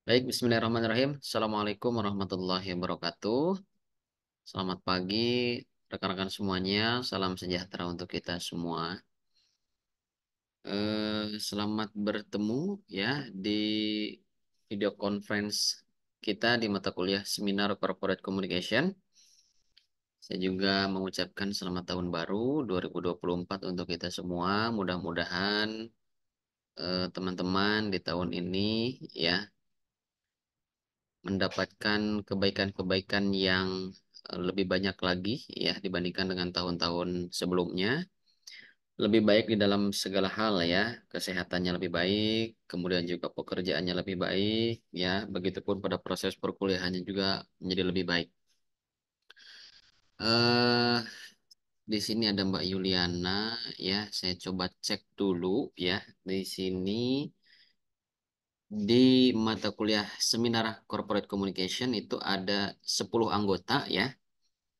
Baik, bismillahirrahmanirrahim. Assalamualaikum warahmatullahi wabarakatuh. Selamat pagi, rekan-rekan semuanya. Salam sejahtera untuk kita semua. Selamat bertemu ya di video conference kita di mata kuliah Seminar Corporate Communication. Saya juga mengucapkan selamat tahun baru 2024 untuk kita semua. Mudah-mudahan teman-teman di tahun ini ya mendapatkan kebaikan-kebaikan yang lebih banyak lagi ya dibandingkan dengan tahun-tahun sebelumnya. Lebih baik di dalam segala hal ya, kesehatannya lebih baik, kemudian juga pekerjaannya lebih baik ya, begitupun pada proses perkuliahannya juga menjadi lebih baik. Eh di sini ada Mbak Yuliana ya, saya coba cek dulu ya. Di sini di mata kuliah Seminar Corporate Communication itu ada 10 anggota ya.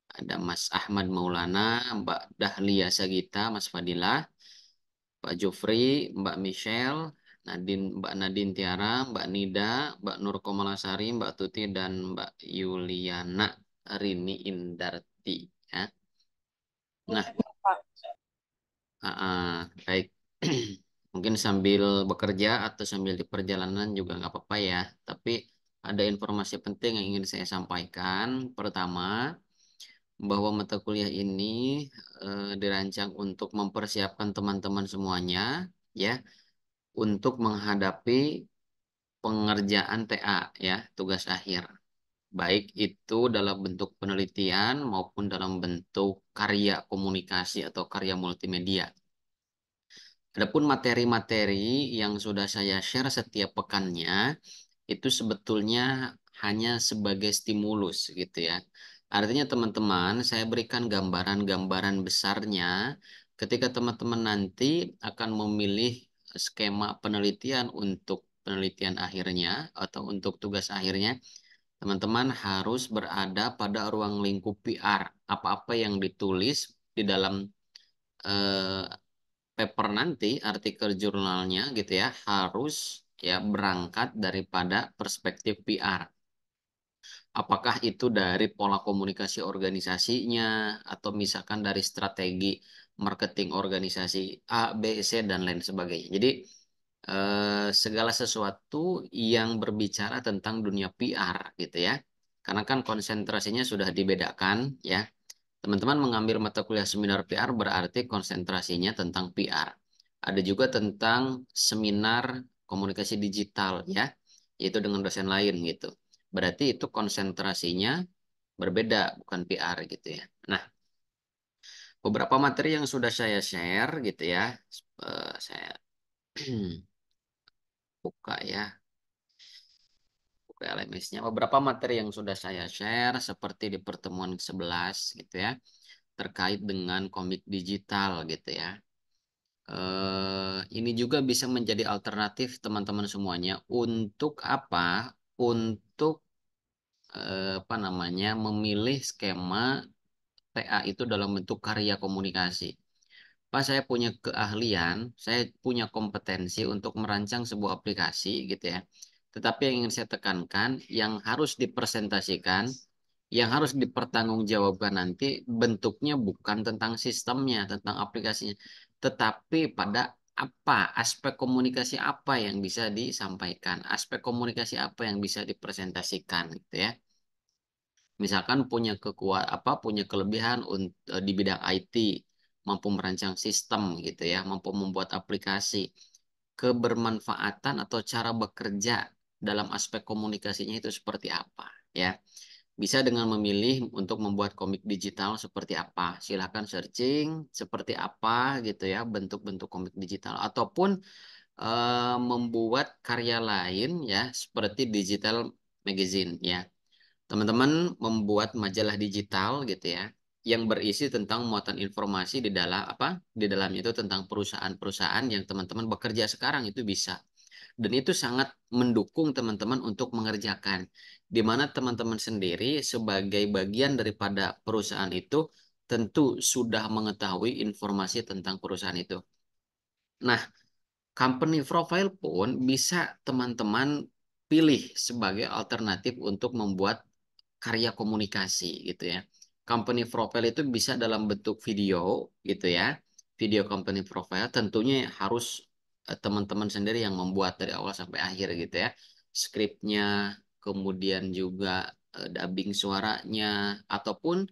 Ada Mas Ahmad Maulana, Mbak Dahlia Sagita, Mas Fadilah, Pak Jofri, Mbak Michelle, Mbak Nadine Tiara, Mbak Nida, Mbak Nur Komalasari, Mbak Tuti, dan Mbak Yuliana Rini Indarti. Ya. Nah, baik. Mungkin sambil bekerja atau sambil di perjalanan juga nggak apa-apa ya. Tapi ada informasi penting yang ingin saya sampaikan. Pertama, bahwa mata kuliah ini dirancang untuk mempersiapkan teman-teman semuanya ya untuk menghadapi pengerjaan TA ya, tugas akhir. Baik itu dalam bentuk penelitian maupun dalam bentuk karya komunikasi atau karya multimedia. Adapun materi-materi yang sudah saya share setiap pekannya itu sebetulnya hanya sebagai stimulus gitu ya. Artinya teman-teman, saya berikan gambaran-gambaran besarnya ketika teman-teman nanti akan memilih skema penelitian untuk penelitian akhirnya atau untuk tugas akhirnya, teman-teman harus berada pada ruang lingkup PR. Apa-apa yang ditulis di dalam eh, paper nanti, artikel jurnalnya gitu ya, harus ya berangkat daripada perspektif PR. Apakah itu dari pola komunikasi organisasinya atau misalkan dari strategi marketing organisasi A, B, C dan lain sebagainya. Jadi segala sesuatu yang berbicara tentang dunia PR gitu ya. Karena kan konsentrasinya sudah dibedakan ya. Teman-teman mengambil mata kuliah seminar PR berarti konsentrasinya tentang PR. Ada juga tentang seminar komunikasi digital ya, yaitu dengan dosen lain gitu. Berarti itu konsentrasinya berbeda, bukan PR gitu ya. Nah, beberapa materi yang sudah saya share gitu ya, saya buka ya, buka LMS-nya. Beberapa materi yang sudah saya share seperti di pertemuan 11 gitu ya, terkait dengan komik digital gitu ya. Ini juga bisa menjadi alternatif teman-teman semuanya untuk apa? Untuk apa namanya? Memilih skema TA itu dalam bentuk karya komunikasi. Pak, saya punya keahlian, saya punya kompetensi untuk merancang sebuah aplikasi gitu ya. Tetapi yang ingin saya tekankan, yang harus dipresentasikan, yang harus dipertanggungjawabkan nanti bentuknya bukan tentang sistemnya, tentang aplikasinya, tetapi pada apa, aspek komunikasi apa yang bisa disampaikan, aspek komunikasi apa yang bisa dipresentasikan gitu ya. Misalkan punya kelebihan di bidang IT, mampu merancang sistem gitu ya, mampu membuat aplikasi. Kebermanfaatan atau cara bekerja dalam aspek komunikasinya itu seperti apa ya. Bisa dengan memilih untuk membuat komik digital seperti apa. Silahkan searching seperti apa gitu ya bentuk-bentuk komik digital ataupun membuat karya lain ya seperti digital magazine ya. Teman-teman membuat majalah digital gitu ya yang berisi tentang muatan informasi di dalam apa? Di dalamnya itu tentang perusahaan-perusahaan yang teman-teman bekerja sekarang itu bisa. Dan itu sangat mendukung teman-teman untuk mengerjakan. Di mana teman-teman sendiri sebagai bagian daripada perusahaan itu tentu sudah mengetahui informasi tentang perusahaan itu. Nah, company profile pun bisa teman-teman pilih sebagai alternatif untuk membuat karya komunikasi gitu ya. Company profile itu bisa dalam bentuk video gitu ya. Video company profile tentunya harus teman-teman sendiri yang membuat dari awal sampai akhir gitu ya. Skripnya, kemudian juga dubbing suaranya, ataupun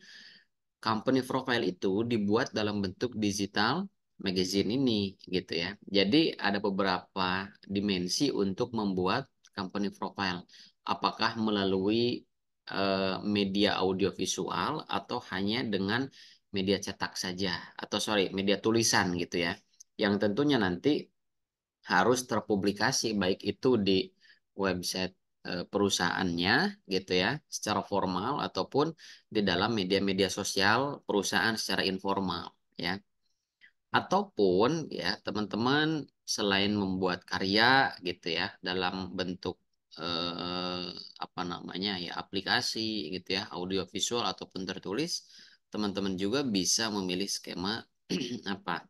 company profile itu dibuat dalam bentuk digital magazine ini gitu ya. Jadi ada beberapa dimensi untuk membuat company profile. Apakah melalui media audiovisual atau hanya dengan media cetak saja atau sorry media tulisan gitu ya. Yang tentunya nanti harus terpublikasi baik itu di website perusahaannya gitu ya secara formal ataupun di dalam media-media sosial perusahaan secara informal ya. Ataupun ya teman-teman selain membuat karya gitu ya dalam bentuk eh, apa namanya ya aplikasi gitu ya audiovisual ataupun tertulis, teman-teman juga bisa memilih skema apa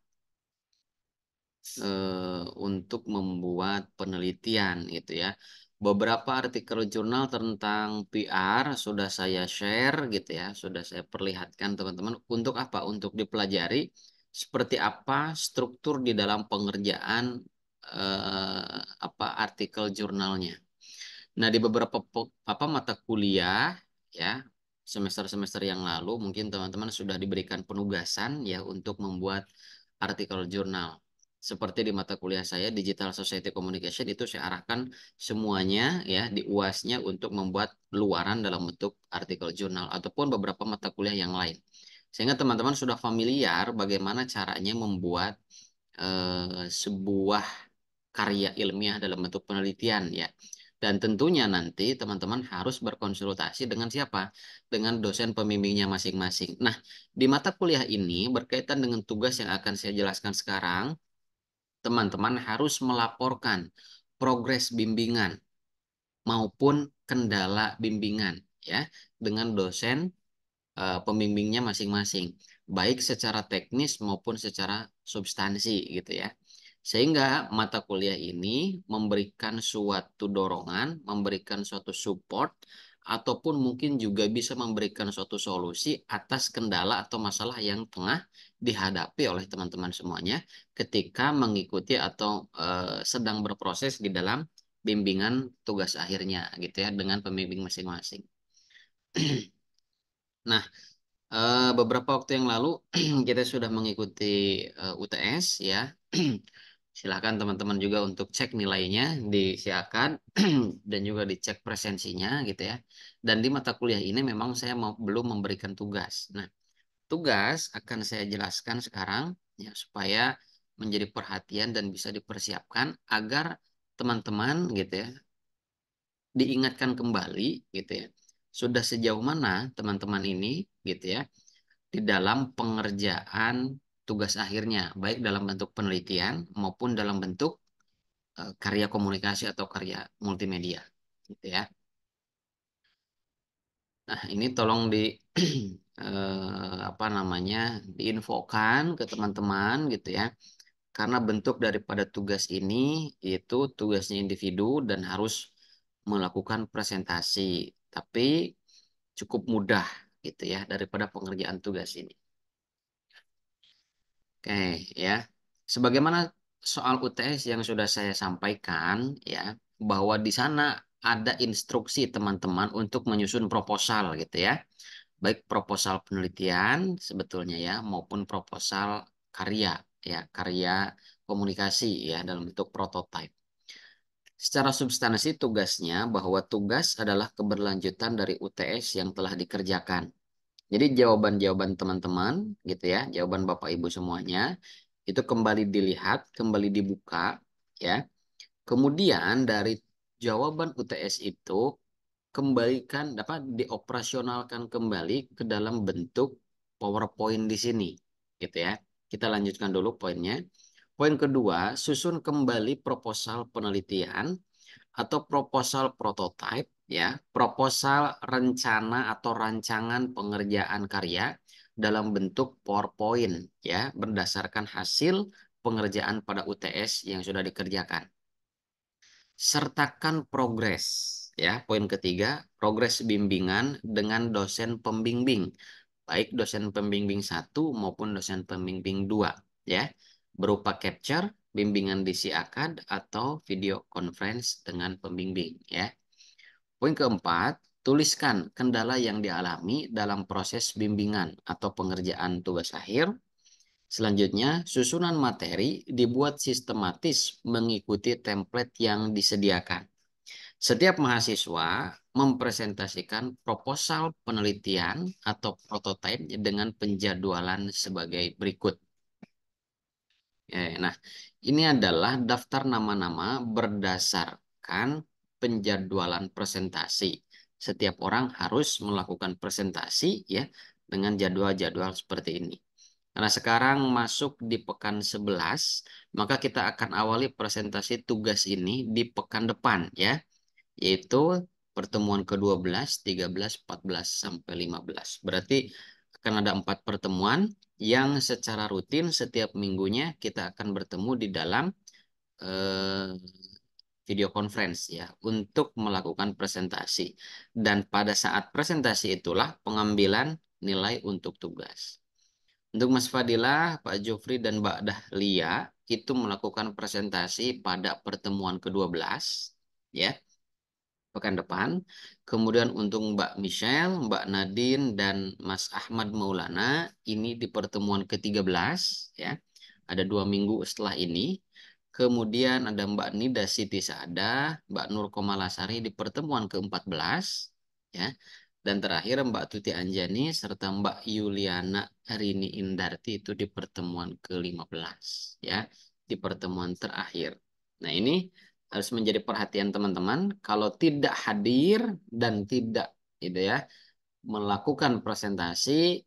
untuk membuat penelitian gitu ya. Beberapa artikel jurnal tentang PR sudah saya share gitu ya, sudah saya perlihatkan teman-teman untuk apa? Untuk dipelajari seperti apa struktur di dalam pengerjaan apa artikel jurnalnya. Nah, di beberapa apa mata kuliah ya, semester-semester yang lalu mungkin teman-teman sudah diberikan penugasan ya untuk membuat artikel jurnal. Seperti di mata kuliah saya Digital Society Communication itu saya arahkan semuanya ya di UAS-nya untuk membuat luaran dalam bentuk artikel jurnal ataupun beberapa mata kuliah yang lain. Sehingga teman-teman sudah familiar bagaimana caranya membuat sebuah karya ilmiah dalam bentuk penelitian ya. Dan tentunya nanti teman-teman harus berkonsultasi dengan siapa? Dengan dosen pembimbingnya masing-masing. Nah, di mata kuliah ini berkaitan dengan tugas yang akan saya jelaskan sekarang, teman-teman harus melaporkan progres bimbingan maupun kendala bimbingan ya dengan dosen pembimbingnya masing-masing, baik secara teknis maupun secara substansi gitu ya. Sehingga mata kuliah ini memberikan suatu dorongan, memberikan suatu support, ataupun mungkin juga bisa memberikan suatu solusi atas kendala atau masalah yang tengah dihadapi oleh teman-teman semuanya ketika mengikuti atau sedang berproses di dalam bimbingan tugas akhirnya gitu ya dengan pembimbing masing-masing. Nah, beberapa waktu yang lalu kita sudah mengikuti UTS ya. Silakan teman-teman juga untuk cek nilainya, disiapkan dan juga dicek presensinya gitu ya. Dan di mata kuliah ini memang saya belum memberikan tugas. Nah, tugas akan saya jelaskan sekarang ya supaya menjadi perhatian dan bisa dipersiapkan agar teman-teman gitu ya diingatkan kembali gitu ya. Sudah sejauh mana teman-teman ini gitu ya di dalam pengerjaan tugas akhirnya, baik dalam bentuk penelitian maupun dalam bentuk karya komunikasi atau karya multimedia, gitu ya. Nah, ini tolong di apa namanya diinfokan ke teman-teman gitu ya, karena bentuk daripada tugas ini itu tugasnya individu dan harus melakukan presentasi, tapi cukup mudah gitu ya daripada pengerjaan tugas ini. Oke, ya. Sebagaimana soal UTS yang sudah saya sampaikan, ya, bahwa di sana ada instruksi teman-teman untuk menyusun proposal gitu ya. Baik proposal penelitian sebetulnya ya, maupun proposal karya, ya, karya komunikasi ya dalam bentuk prototipe. Secara substansi tugasnya bahwa tugas adalah keberlanjutan dari UTS yang telah dikerjakan. Jadi jawaban-jawaban teman-teman gitu ya, jawaban Bapak Ibu semuanya itu kembali dilihat, kembali dibuka ya. Kemudian dari jawaban UTS itu kembalikan dapat dioperasionalkan kembali ke dalam bentuk PowerPoint di sini gitu ya. Kita lanjutkan dulu poinnya. Poin kedua, susun kembali proposal penelitian atau proposal prototype ya, proposal rencana atau rancangan pengerjaan karya dalam bentuk PowerPoint ya, berdasarkan hasil pengerjaan pada UTS yang sudah dikerjakan. Sertakan progres. Ya, poin ketiga, progres bimbingan dengan dosen pembimbing, baik dosen pembimbing satu maupun dosen pembimbing dua, ya, berupa capture, bimbingan DC akad atau video conference dengan pembimbing, ya. Poin keempat, tuliskan kendala yang dialami dalam proses bimbingan atau pengerjaan tugas akhir. Selanjutnya, susunan materi dibuat sistematis mengikuti template yang disediakan. Setiap mahasiswa mempresentasikan proposal penelitian atau prototipe dengan penjadwalan sebagai berikut. Nah, ini adalah daftar nama-nama berdasarkan penjadwalan presentasi. Setiap orang harus melakukan presentasi ya dengan jadwal-jadwal seperti ini. Karena sekarang masuk di pekan 11, maka kita akan awali presentasi tugas ini di pekan depan ya, yaitu pertemuan ke-12, 13, 14, sampai 15. Berarti akan ada 4 pertemuan yang secara rutin setiap minggunya kita akan bertemu di dalam eh, video conference ya untuk melakukan presentasi. Dan pada saat presentasi itulah pengambilan nilai untuk tugas. Untuk Mas Fadilah, Pak Jofri, dan Mbak Dahlia itu melakukan presentasi pada pertemuan ke-12 ya, pekan depan. Kemudian untuk Mbak Michelle, Mbak Nadine, dan Mas Ahmad Maulana ini di pertemuan ke-13 ya. Ada 2 minggu setelah ini. Kemudian ada Mbak Nida Siti Saada, Mbak Nur Komalasari di pertemuan ke-14 ya. Dan terakhir Mbak Tuti Anjani serta Mbak Yuliana Rini Indarti itu di pertemuan ke-15 ya, di pertemuan terakhir. Nah, ini harus menjadi perhatian teman-teman. Kalau tidak hadir dan tidak gitu ya melakukan presentasi,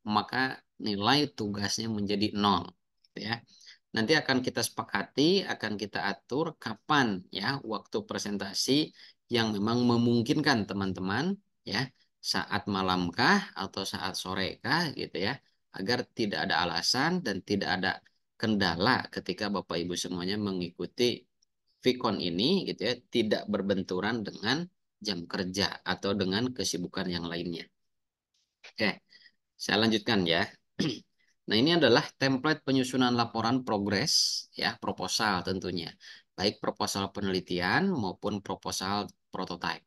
maka nilai tugasnya menjadi nol gitu ya. Nanti akan kita sepakati, akan kita atur kapan ya waktu presentasi yang memang memungkinkan teman-teman ya, saat malamkah atau saat sorekah gitu ya, agar tidak ada alasan dan tidak ada kendala ketika Bapak Ibu semuanya mengikuti Vicon ini gitu ya, tidak berbenturan dengan jam kerja atau dengan kesibukan yang lainnya. Oke, saya lanjutkan ya. Nah, ini adalah template penyusunan laporan progres ya, proposal tentunya. Baik proposal penelitian maupun proposal prototipe.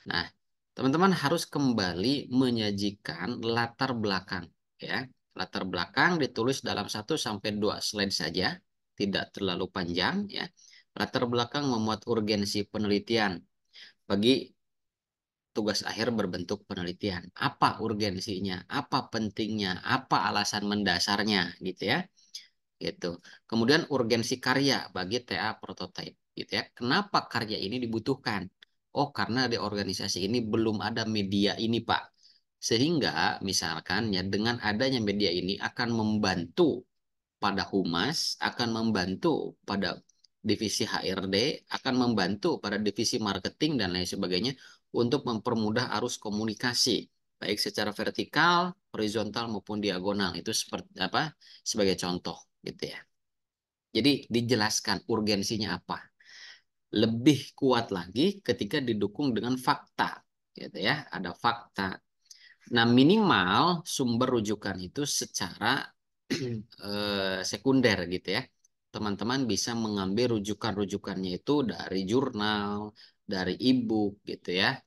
Nah, teman-teman harus kembali menyajikan latar belakang ya. Latar belakang ditulis dalam 1 sampai 2 slide saja, tidak terlalu panjang ya. Latar belakang memuat urgensi penelitian bagi tugas akhir berbentuk penelitian. Apa urgensinya? Apa pentingnya? Apa alasan mendasarnya gitu ya. Gitu. Kemudian urgensi karya bagi TA prototype gitu ya. Kenapa karya ini dibutuhkan? Oh, karena di organisasi ini belum ada media ini, Pak. Sehingga misalkan ya dengan adanya media ini akan membantu pada humas, akan membantu pada divisi HRD, akan membantu pada divisi marketing dan lain sebagainya untuk mempermudah arus komunikasi baik secara vertikal, horizontal maupun diagonal. Itu seperti apa? Sebagai contoh gitu ya. Jadi dijelaskan urgensinya apa. Lebih kuat lagi ketika didukung dengan fakta gitu ya. Ada fakta. Nah, minimal sumber rujukan itu secara sekunder gitu ya. Teman-teman bisa mengambil rujukan-rujukannya itu dari jurnal, dari e-book gitu ya,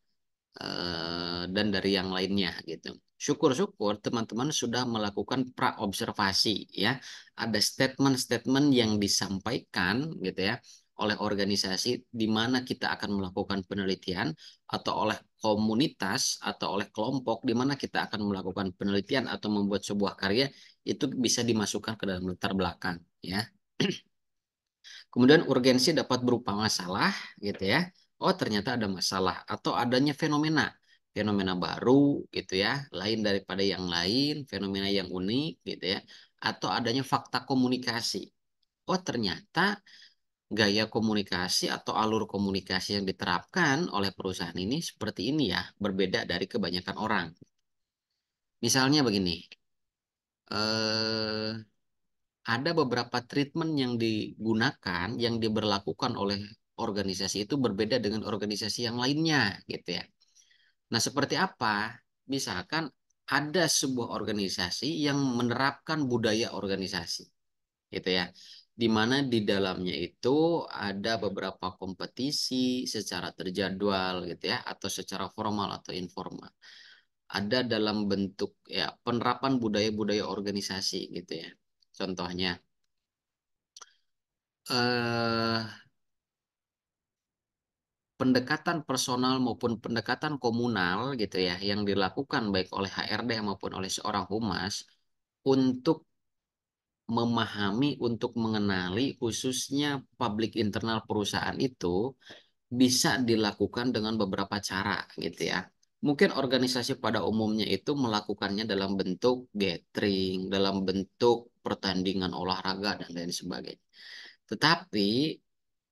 dan dari yang lainnya gitu. Syukur-syukur teman-teman sudah melakukan pra-observasi ya. Ada statement-statement yang disampaikan gitu ya oleh organisasi di mana kita akan melakukan penelitian atau oleh komunitas atau oleh kelompok di mana kita akan melakukan penelitian atau membuat sebuah karya itu bisa dimasukkan ke dalam latar belakang ya. Kemudian urgensi dapat berupa masalah gitu ya. Oh, ternyata ada masalah atau adanya fenomena. Fenomena baru gitu ya, lain daripada yang lain, fenomena yang unik gitu ya. Atau adanya fakta komunikasi. Oh, ternyata gaya komunikasi atau alur komunikasi yang diterapkan oleh perusahaan ini seperti ini ya, berbeda dari kebanyakan orang. Misalnya begini, eh, ada beberapa treatment yang digunakan, yang diberlakukan oleh organisasi itu berbeda dengan organisasi yang lainnya gitu ya. Nah, seperti apa? Misalkan ada sebuah organisasi yang menerapkan budaya organisasi gitu ya. Di mana di dalamnya itu ada beberapa kompetisi secara terjadwal gitu ya atau secara formal atau informal. Ada dalam bentuk ya penerapan budaya-budaya organisasi gitu ya. Contohnya eh pendekatan personal maupun pendekatan komunal gitu ya yang dilakukan baik oleh HRD maupun oleh seorang humas untuk memahami, untuk mengenali khususnya publik internal perusahaan itu bisa dilakukan dengan beberapa cara gitu ya. Mungkin organisasi pada umumnya itu melakukannya dalam bentuk gathering, dalam bentuk pertandingan olahraga dan lain sebagainya. Tetapi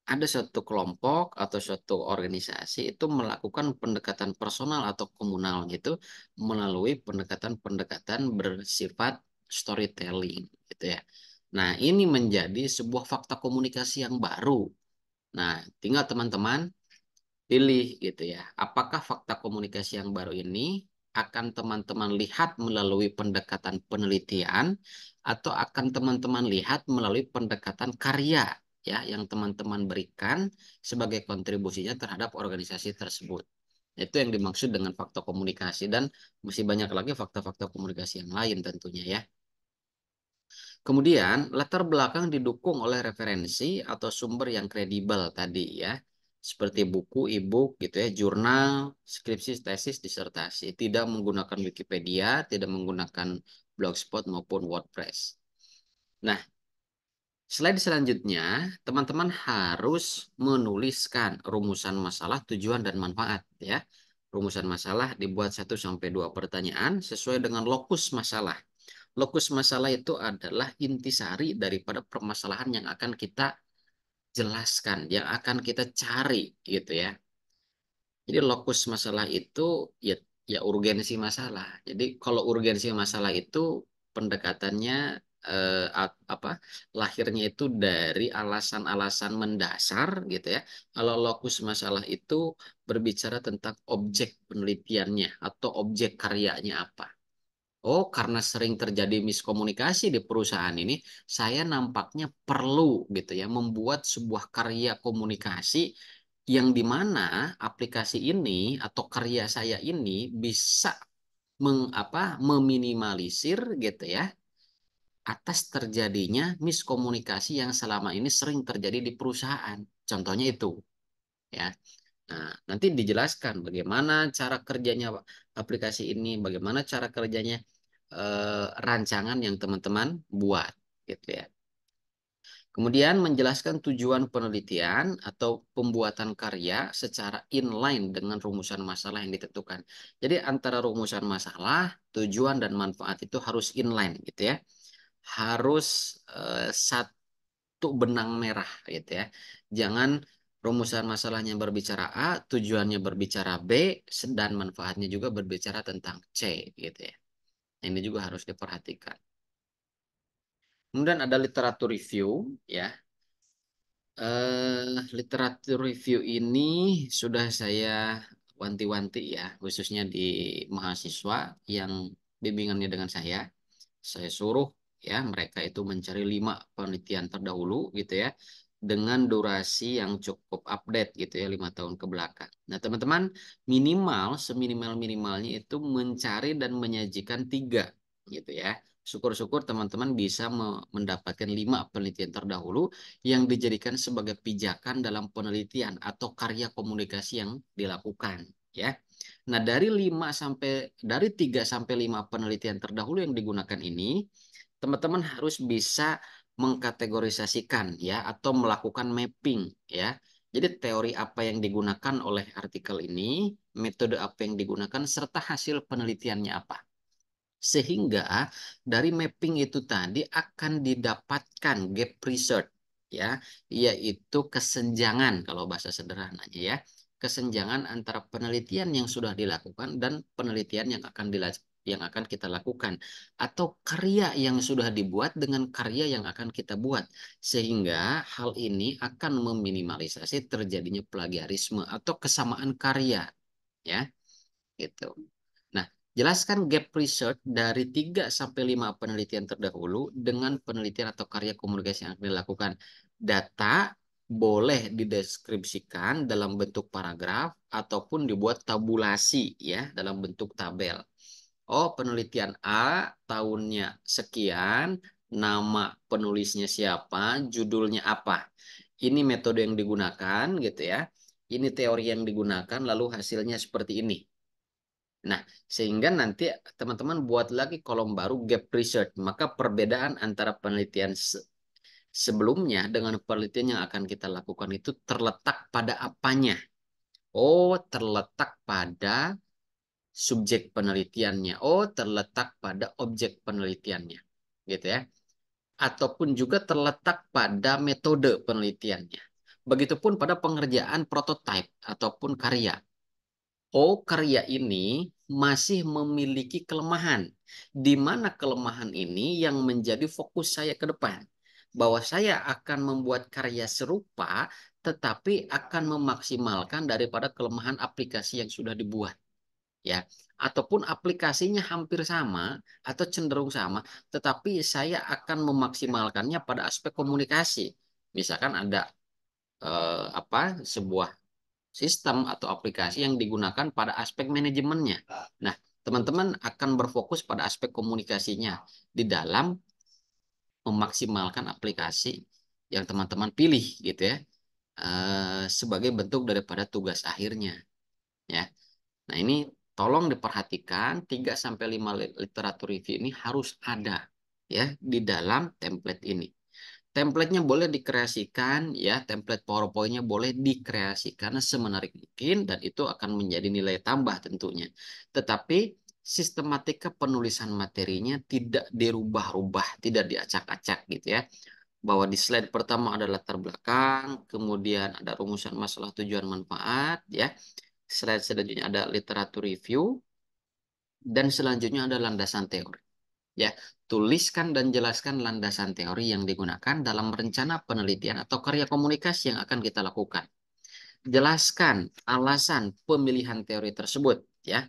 ada suatu kelompok atau suatu organisasi itu melakukan pendekatan personal atau komunal gitu melalui pendekatan-pendekatan bersifat storytelling gitu ya. Nah, ini menjadi sebuah fakta komunikasi yang baru. Nah, tinggal teman-teman pilih gitu ya. Apakah fakta komunikasi yang baru ini akan teman-teman lihat melalui pendekatan penelitian atau akan teman-teman lihat melalui pendekatan karya ya yang teman-teman berikan sebagai kontribusinya terhadap organisasi tersebut. Itu yang dimaksud dengan fakta komunikasi dan masih banyak lagi fakta-fakta komunikasi yang lain tentunya ya. Kemudian, latar belakang didukung oleh referensi atau sumber yang kredibel tadi ya. Seperti buku, e-book gitu ya, jurnal, skripsi, tesis, disertasi. Tidak menggunakan Wikipedia, tidak menggunakan Blogspot maupun WordPress. Nah, slide selanjutnya, teman-teman harus menuliskan rumusan masalah, tujuan, dan manfaat ya. Rumusan masalah dibuat 1 sampai 2 pertanyaan sesuai dengan lokus masalah. Lokus masalah itu adalah intisari daripada permasalahan yang akan kita jelaskan, yang akan kita cari gitu ya. Jadi lokus masalah itu ya ya urgensi masalah. Jadi kalau urgensi masalah itu pendekatannya apa lahirnya itu dari alasan-alasan mendasar gitu ya. Kalau lokus masalah itu berbicara tentang objek penelitiannya atau objek karyanya apa. Oh, karena sering terjadi miskomunikasi di perusahaan ini, saya nampaknya perlu gitu ya membuat sebuah karya komunikasi yang di mana aplikasi ini atau karya saya ini bisa meminimalisir gitu ya atas terjadinya miskomunikasi yang selama ini sering terjadi di perusahaan. Contohnya itu ya. Nah, nanti dijelaskan bagaimana cara kerjanya aplikasi ini, bagaimana cara kerjanya rancangan yang teman-teman buat, gitu ya. Kemudian menjelaskan tujuan penelitian atau pembuatan karya secara inline dengan rumusan masalah yang ditentukan. Jadi antara rumusan masalah, tujuan dan manfaat itu harus inline, gitu ya. Harus satu benang merah, gitu ya. Jangan rumusan masalahnya berbicara A, tujuannya berbicara B, dan manfaatnya juga berbicara tentang C, gitu ya. Ini juga harus diperhatikan. Kemudian ada literatur review, ya. Literatur review ini sudah saya wanti-wanti ya, khususnya di mahasiswa yang bimbingannya dengan saya. Saya suruh ya mereka itu mencari 5 penelitian terdahulu gitu ya dengan durasi yang cukup update gitu ya 5 tahun ke belakang. Nah teman-teman minimal seminimal-minimalnya itu mencari dan menyajikan 3 gitu ya. Syukur-syukur teman-teman bisa mendapatkan 5 penelitian terdahulu yang dijadikan sebagai pijakan dalam penelitian atau karya komunikasi yang dilakukan ya. Nah, dari 3 sampai 5 penelitian terdahulu yang digunakan ini, teman-teman harus bisa mengkategorisasikan ya atau melakukan mapping ya. Jadi teori apa yang digunakan oleh artikel ini, metode apa yang digunakan serta hasil penelitiannya apa. Sehingga dari mapping itu tadi akan didapatkan gap research ya, yaitu kesenjangan kalau bahasa sederhananya ya. Kesenjangan antara penelitian yang sudah dilakukan dan penelitian yang akan kita lakukan atau karya yang sudah dibuat dengan karya yang akan kita buat, sehingga hal ini akan meminimalisasi terjadinya plagiarisme atau kesamaan karya, ya, gitu. Nah, jelaskan gap research dari 3 sampai 5 penelitian terdahulu dengan penelitian atau karya komunikasi yang akan dilakukan. Data boleh dideskripsikan dalam bentuk paragraf ataupun dibuat tabulasi, ya, dalam bentuk tabel. Oh, penelitian A tahunnya sekian, nama penulisnya siapa, judulnya apa. Ini metode yang digunakan gitu ya. Ini teori yang digunakan, lalu hasilnya seperti ini. Nah, sehingga nanti teman-teman buat lagi kolom baru gap research. Maka perbedaan antara penelitian sebelumnya dengan penelitian yang akan kita lakukan itu terletak pada apanya? Oh, terletak pada subjek penelitiannya. Oh, terletak pada objek penelitiannya. Gitu ya. Ataupun juga terletak pada metode penelitiannya. Begitupun pada pengerjaan prototipe ataupun karya. Oh, karya ini masih memiliki kelemahan. Di mana kelemahan ini yang menjadi fokus saya ke depan. Bahwa saya akan membuat karya serupa, tetapi akan memaksimalkan daripada kelemahan aplikasi yang sudah dibuat. Ya, ataupun aplikasinya hampir sama atau cenderung sama, tetapi saya akan memaksimalkannya pada aspek komunikasi. Misalkan ada apa sebuah sistem atau aplikasi yang digunakan pada aspek manajemennya. Nah, teman-teman akan berfokus pada aspek komunikasinya di dalam memaksimalkan aplikasi yang teman-teman pilih gitu ya, sebagai bentuk daripada tugas akhirnya, ya. Nah, ini tolong diperhatikan 3 sampai 5 literatur review ini harus ada ya di dalam template ini. Template-nya boleh dikreasikan ya, template PowerPoint-nya boleh dikreasikan semenarik mungkin dan itu akan menjadi nilai tambah tentunya. Tetapi sistematika penulisan materinya tidak dirubah-rubah, tidak diacak-acak gitu ya. Bahwa di slide pertama ada latar belakang, kemudian ada rumusan masalah tujuan manfaat ya. Slide selanjutnya ada literatur review dan selanjutnya ada landasan teori. Ya, tuliskan dan jelaskan landasan teori yang digunakan dalam rencana penelitian atau karya komunikasi yang akan kita lakukan. Jelaskan alasan pemilihan teori tersebut, ya,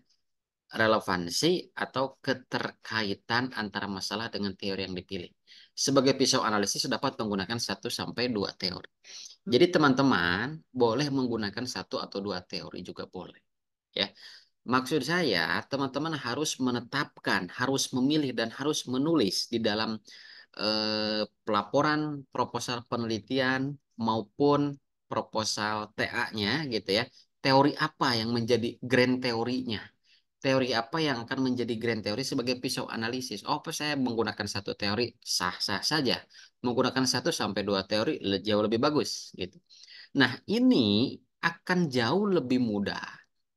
relevansi atau keterkaitan antara masalah dengan teori yang dipilih. Sebagai pisau analisis dapat menggunakan 1 sampai 2 teori. Jadi teman-teman boleh menggunakan 1 atau 2 teori juga boleh. Ya, maksud saya, teman-teman harus menetapkan, harus memilih, dan harus menulis di dalam pelaporan proposal penelitian maupun proposal TA-nya gitu ya. Teori apa yang menjadi grand teorinya? Teori apa yang akan menjadi grand teori sebagai pisau analisis? Oh, apa saya menggunakan 1 teori sah-sah saja. Menggunakan 1 sampai 2 teori jauh lebih bagus gitu. Nah, ini akan jauh lebih mudah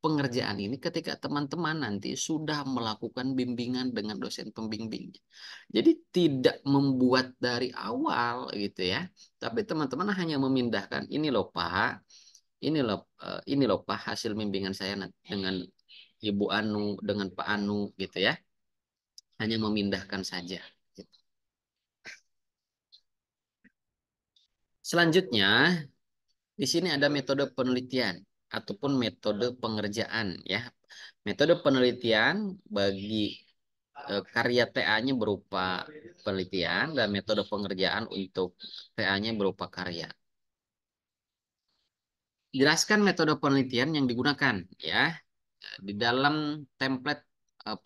pengerjaan ini ketika teman-teman nanti sudah melakukan bimbingan dengan dosen pembimbingnya. Jadi tidak membuat dari awal gitu ya, tapi teman-teman hanya memindahkan ini loh Pak, ini loh Pak hasil bimbingan saya dengan Ibu Anu, dengan Pak Anu gitu ya. Hanya memindahkan saja. Gitu. Selanjutnya, di sini ada metode penelitian ataupun metode pengerjaan ya. Metode penelitian bagi karya TA-nya berupa penelitian dan metode pengerjaan untuk TA-nya berupa karya. Jelaskan metode penelitian yang digunakan ya. Di dalam template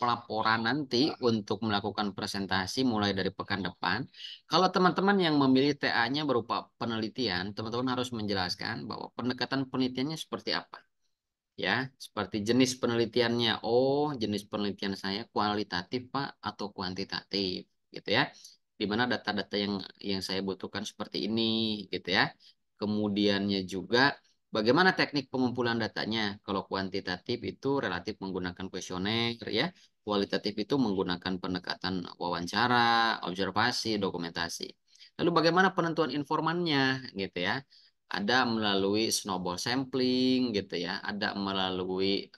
pelaporan nanti untuk melakukan presentasi mulai dari pekan depan, kalau teman-teman yang memilih TA-nya berupa penelitian, teman-teman harus menjelaskan bahwa pendekatan penelitiannya seperti apa. Ya, seperti jenis penelitiannya. Oh, jenis penelitian saya kualitatif, Pak, atau kuantitatif, gitu ya. Di mana data-data yang saya butuhkan seperti ini, gitu ya. Kemudiannya juga bagaimana teknik pengumpulan datanya. Kalau kuantitatif itu relatif menggunakan kuesioner, ya. Kualitatif itu menggunakan pendekatan wawancara, observasi, dokumentasi. Lalu bagaimana penentuan informannya, gitu ya. Ada melalui snowball sampling gitu ya, ada melalui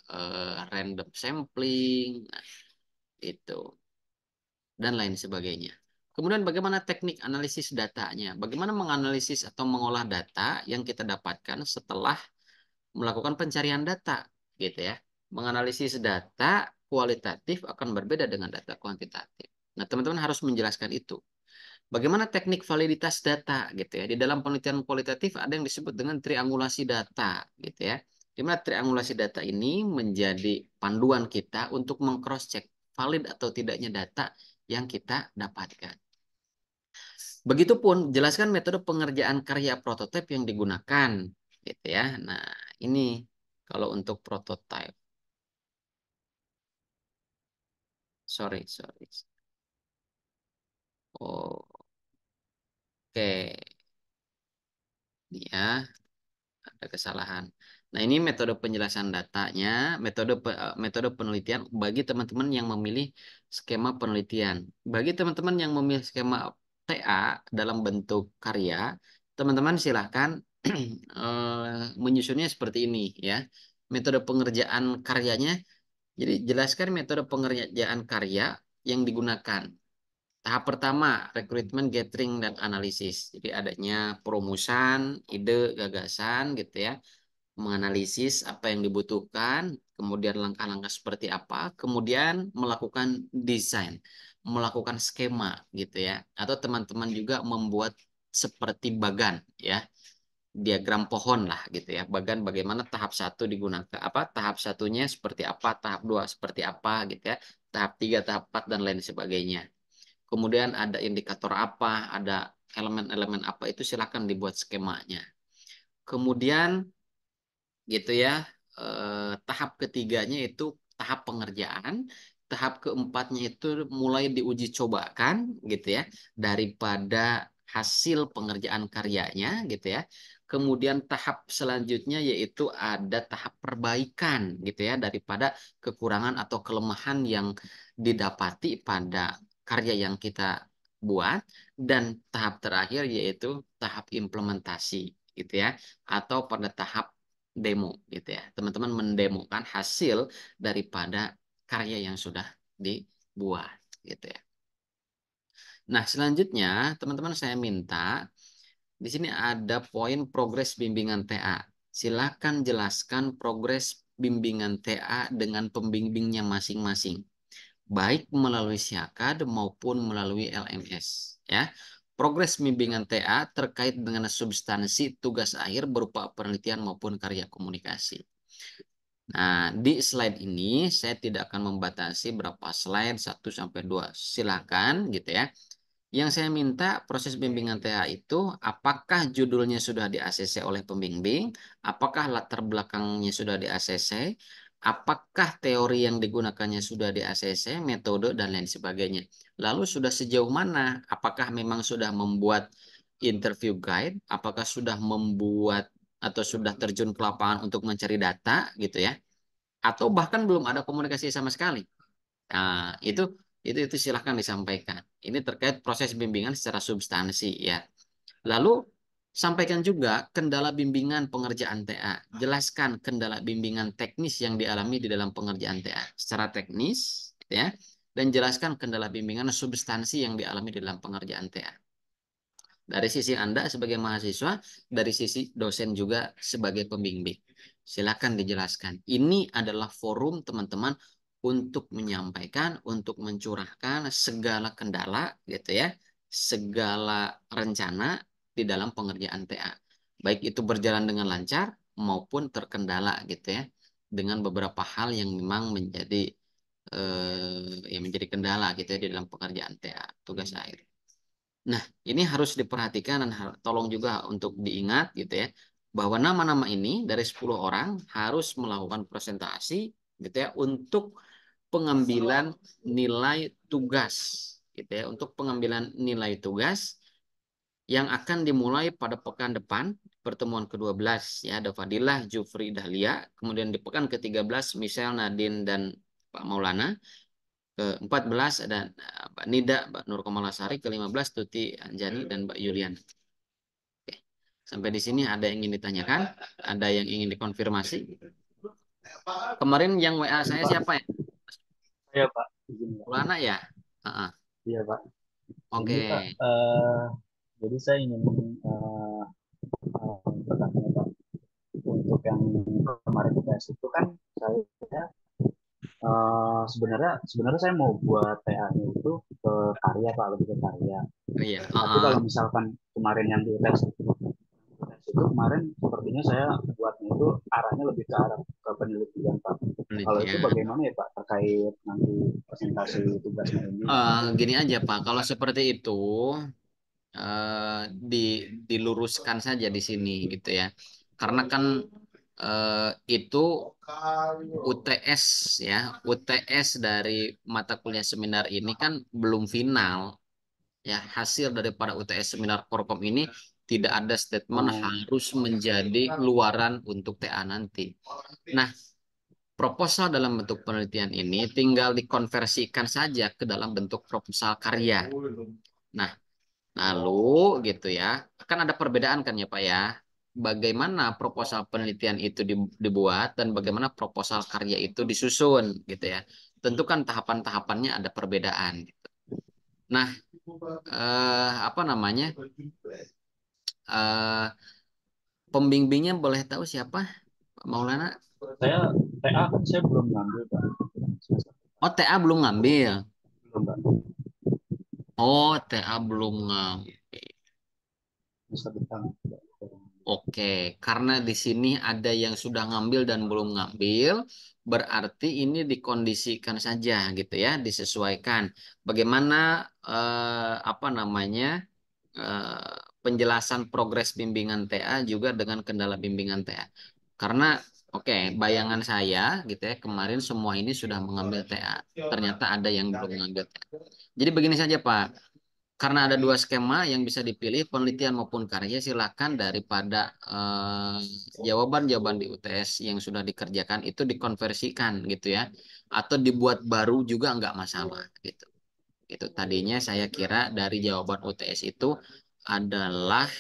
random sampling. Nah, itu dan lain sebagainya. Kemudian bagaimana teknik analisis datanya? Bagaimana menganalisis atau mengolah data yang kita dapatkan setelah melakukan pencarian data, gitu ya. Menganalisis data kualitatif akan berbeda dengan data kuantitatif. Nah, teman-teman harus menjelaskan itu. Bagaimana teknik validitas data, gitu ya. Di dalam penelitian kualitatif ada yang disebut dengan triangulasi data, gitu ya. Di mana triangulasi data ini menjadi panduan kita untuk meng-cross check valid atau tidaknya data yang kita dapatkan. Begitupun jelaskan metode pengerjaan karya prototipe yang digunakan, gitu ya. Nah, ini kalau untuk prototipe. Sorry, sorry. Oke, ini ya ada kesalahan. Nah, ini metode penjelasan datanya, metode penelitian bagi teman-teman yang memilih skema penelitian. Bagi teman-teman yang memilih skema TA dalam bentuk karya, teman-teman silahkan menyusunnya seperti ini ya. Metode pengerjaan karyanya, jadi jelaskan metode pengerjaan karya yang digunakan. Tahap pertama, rekrutmen, gathering, dan analisis. Jadi adanya perumusan, ide, gagasan gitu ya. Menganalisis apa yang dibutuhkan, kemudian langkah-langkah seperti apa, kemudian melakukan desain, melakukan skema gitu ya. Atau teman-teman juga membuat seperti bagan ya, diagram pohon lah gitu ya. Bagan bagaimana tahap satu digunakan, apa tahap satunya seperti apa, tahap dua seperti apa gitu ya. Tahap tiga, tahap empat, dan lain sebagainya. Kemudian ada indikator apa, ada elemen-elemen apa itu silakan dibuat skemanya. Kemudian gitu ya, tahap ketiganya itu tahap pengerjaan, tahap keempatnya itu mulai diuji cobakan gitu ya, daripada hasil pengerjaan karyanya gitu ya. Kemudian tahap selanjutnya yaitu ada tahap perbaikan gitu ya daripada kekurangan atau kelemahan yang didapati pada karya yang kita buat, dan tahap terakhir yaitu tahap implementasi gitu ya, atau pada tahap demo gitu ya. Teman-teman mendemokan hasil daripada karya yang sudah dibuat gitu ya. Nah, selanjutnya teman-teman saya minta di sini ada poin progres bimbingan TA. Silakan jelaskan progres bimbingan TA dengan pembimbingnya masing-masing, baik melalui Syakad maupun melalui LMS ya. Progres bimbingan TA terkait dengan substansi tugas akhir berupa penelitian maupun karya komunikasi. Nah, di slide ini saya tidak akan membatasi berapa slide, 1 sampai 2. Silakan gitu ya. Yang saya minta proses bimbingan TA itu apakah judulnya sudah di-ACC oleh pembimbing, apakah latar belakangnya sudah di-ACC, apakah teori yang digunakannya sudah di-ACC, metode dan lain sebagainya. Lalu sudah sejauh mana? Apakah memang sudah membuat interview guide, apakah sudah membuat atau sudah terjun ke lapangan untuk mencari data gitu ya, atau bahkan belum ada komunikasi sama sekali. Nah, itu silahkan disampaikan. Ini terkait proses bimbingan secara substansi ya. Lalu sampaikan juga kendala bimbingan pengerjaan TA. Jelaskan kendala bimbingan teknis yang dialami di dalam pengerjaan TA secara teknis ya, dan jelaskan kendala bimbingan substansi yang dialami di dalam pengerjaan TA. Dari sisi Anda sebagai mahasiswa, dari sisi dosen juga sebagai pembimbing. Silakan dijelaskan. Ini adalah forum teman-teman untuk menyampaikan, untuk mencurahkan segala kendala gitu ya, segala rencana di dalam pengerjaan TA. Baik itu berjalan dengan lancar maupun terkendala gitu ya, dengan beberapa hal yang memang menjadi yang menjadi kendala gitu ya di dalam pengerjaan TA tugas akhir. Nah, ini harus diperhatikan dan tolong juga untuk diingat gitu ya, bahwa nama-nama ini dari 10 orang harus melakukan presentasi gitu ya untuk pengambilan nilai tugas gitu ya, untuk pengambilan nilai tugas yang akan dimulai pada pekan depan, pertemuan ke-12 ya, ada Fadilah, Jufri, Dahlia, kemudian di pekan ke-13 Michelle, Nadine, dan Pak Maulana. Ke-14 ada Mbak Nida, Mbak Nur Komalasari, ke-15 Tuti Anjani, dan Mbak Yulian. Oke. Sampai di sini ada yang ingin ditanyakan? Ada yang ingin dikonfirmasi? Kemarin yang WA saya siapa ya? Ya, Pak. izin Pak. Maulana ya. Heeh. Iya Pak. Oke. Ini Pak, jadi saya ingin eh, bertanya Pak, untuk yang kemarin tes itu kan saya sebenarnya sebenarnya saya mau buat TA-nya itu ke karya Pak, lebih ke karya. Oh iya. Tapi Heeh. kalau misalkan kemarin yang di tes itu kemarin sepertinya saya buatnya itu arahnya lebih ke arah ke penelitian Pak. Kalau itu Penelitian. bagaimana ya Pak terkait nanti presentasi tugasnya ini? Gini aja Pak, kalau seperti itu eh, di diluruskan saja di sini gitu ya. Karena kan itu UTS ya, UTS dari mata kuliah seminar ini kan belum final ya. Hasil daripada UTS seminar Korkom ini tidak ada statement Oh, harus menjadi luaran untuk TA nanti. Nah, proposal dalam bentuk penelitian ini tinggal dikonversikan saja ke dalam bentuk proposal karya. Nah, lalu gitu ya, kan ada perbedaan kan ya Pak ya. Bagaimana proposal penelitian itu dibuat dan bagaimana proposal karya itu disusun gitu ya. Tentu kan tahapan-tahapannya ada perbedaan. Nah, apa namanya? eh Pembimbingnya boleh tahu siapa? Pak Maulana? saya TA kan saya belum ngambil Pak. Oh, TA belum ngambil. Belum Pak. Oh, TA belum ngambil. Semester depan. Oke, karena di sini ada yang sudah ngambil dan belum ngambil, berarti ini dikondisikan saja gitu ya, disesuaikan. Bagaimana apa namanya penjelasan progres bimbingan TA juga dengan kendala bimbingan TA. Karena oke, bayangan saya gitu ya, kemarin semua ini sudah mengambil TA. Ternyata ada yang belum mengambil TA. Jadi begini saja Pak. Karena ada dua skema yang bisa dipilih, penelitian maupun karya, silakan daripada jawaban-jawaban di UTS yang sudah dikerjakan itu dikonversikan gitu ya, atau dibuat baru juga nggak masalah gitu. Itu tadinya saya kira dari jawaban UTS itu adalah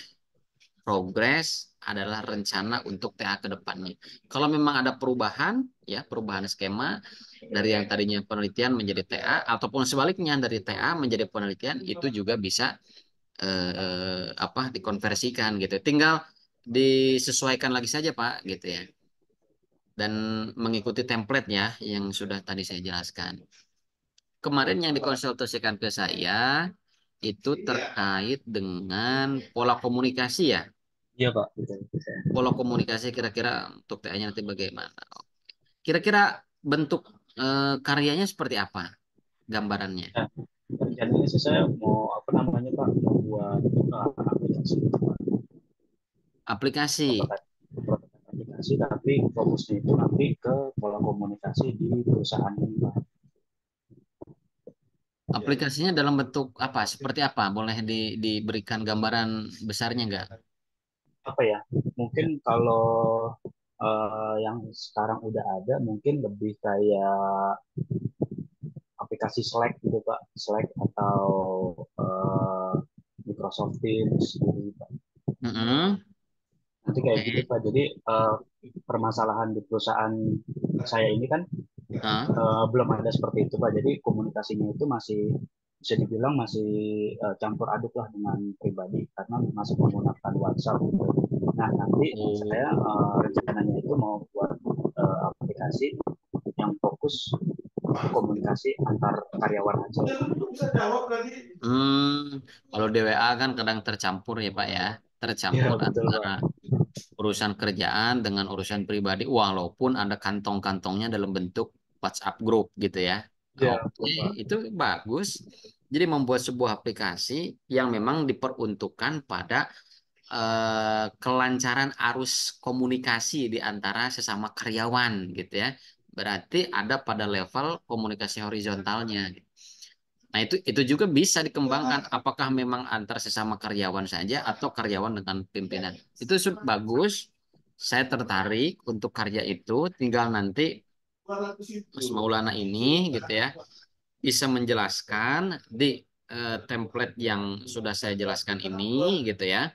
progres, adalah rencana untuk TA ke depannya. Kalau memang ada perubahan, ya perubahan skema dari yang tadinya penelitian menjadi TA, ataupun sebaliknya dari TA menjadi penelitian, itu juga bisa apa dikonversikan gitu. Tinggal disesuaikan lagi saja Pak gitu ya. Dan mengikuti template ya yang sudah tadi saya jelaskan. Kemarin yang dikonsultasikan ke saya itu terkait dengan pola komunikasi ya. Iya Pak, betul. Pola komunikasi kira-kira untuk TA-nya nanti bagaimana? Kira-kira bentuk karyanya seperti apa gambarannya? Nah, rencananya sih saya mau apa namanya Pak, mau buat aplikasi gitu, Pak. Aplikasi. Prototipe prototipe aplikasi, tapi fokusnya itu nanti ke pola komunikasi di perusahaan ini Pak. Aplikasinya dalam bentuk apa? Seperti apa? Boleh diberikan gambaran besarnya nggak? Apa ya? Mungkin kalau yang sekarang udah ada mungkin lebih kayak aplikasi Slack gitu Pak, Slack atau eh, Microsoft Teams gitu Pak. Mm-mm. Nanti kayak gitu Oke. Pak. Jadi permasalahan di perusahaan saya ini kan Hah? belum ada seperti itu Pak. Jadi komunikasinya itu masih bisa dibilang masih campur aduk lah dengan pribadi karena masih menggunakan WhatsApp gitu. Nah nanti Oh. saya rencananya itu mau buat aplikasi yang fokus komunikasi antar karyawan aja. Hmm, kalau di WA kan kadang tercampur ya Pak ya, Iya tercampur betul Pak. antara urusan kerjaan dengan urusan pribadi, walaupun ada kantong-kantongnya dalam bentuk WhatsApp group gitu ya. Iya Oke, betul Pak. itu bagus. Jadi membuat sebuah aplikasi yang memang diperuntukkan pada kelancaran arus komunikasi di antara sesama karyawan gitu ya. Berarti ada pada level komunikasi horizontalnya. Nah, itu juga bisa dikembangkan apakah memang antar sesama karyawan saja atau karyawan dengan pimpinan. Itu sudah bagus. Saya tertarik untuk karya itu, tinggal nanti Mas Maulana ini gitu ya bisa menjelaskan di template yang sudah saya jelaskan ini gitu ya.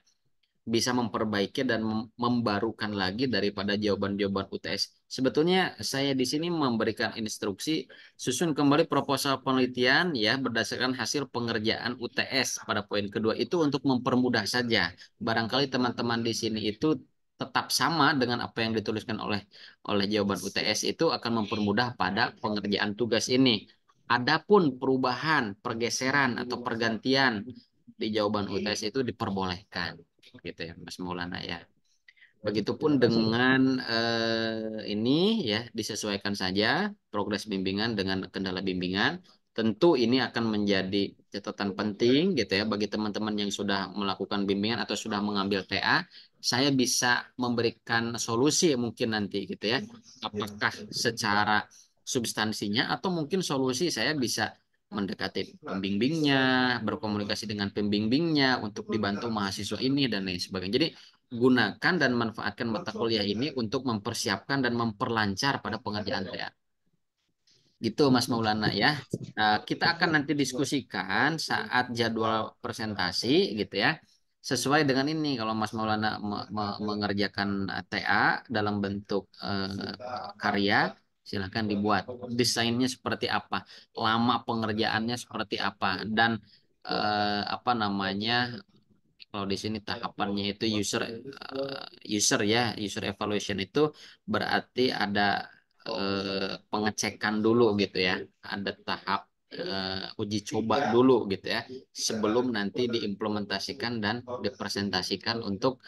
bisa memperbaiki dan membarukan lagi daripada jawaban-jawaban UTS. Sebetulnya saya di sini memberikan instruksi susun kembali proposal penelitian ya berdasarkan hasil pengerjaan UTS pada poin kedua itu untuk mempermudah saja. Barangkali teman-teman di sini itu tetap sama dengan apa yang dituliskan oleh jawaban UTS itu akan mempermudah pada pengerjaan tugas ini. Adapun perubahan, pergeseran atau pergantian di jawaban UTS itu diperbolehkan, gitu ya, Mas Maulana ya. Begitupun Terima kasih. dengan ini ya disesuaikan saja progres bimbingan dengan kendala bimbingan. Tentu ini akan menjadi catatan penting gitu ya bagi teman-teman yang sudah melakukan bimbingan atau sudah mengambil TA. Saya bisa memberikan solusi mungkin nanti gitu ya. Apakah secara substansinya atau mungkin solusi saya bisa mendekati pembimbingnya, berkomunikasi dengan pembimbingnya untuk dibantu mahasiswa ini dan lain sebagainya. Jadi gunakan dan manfaatkan mata kuliah ini untuk mempersiapkan dan memperlancar pada pengerjaan TA. Gitu Mas Maulana ya. Kita akan nanti diskusikan saat jadwal presentasi gitu ya. Sesuai dengan ini kalau Mas Maulana mengerjakan TA dalam bentuk karya, silahkan dibuat. Desainnya seperti apa, lama pengerjaannya seperti apa, dan apa namanya kalau di sini tahapannya itu user ya, user evaluation itu berarti ada pengecekan dulu gitu ya. Ada tahap uji coba dulu gitu ya. Sebelum nanti diimplementasikan dan dipresentasikan untuk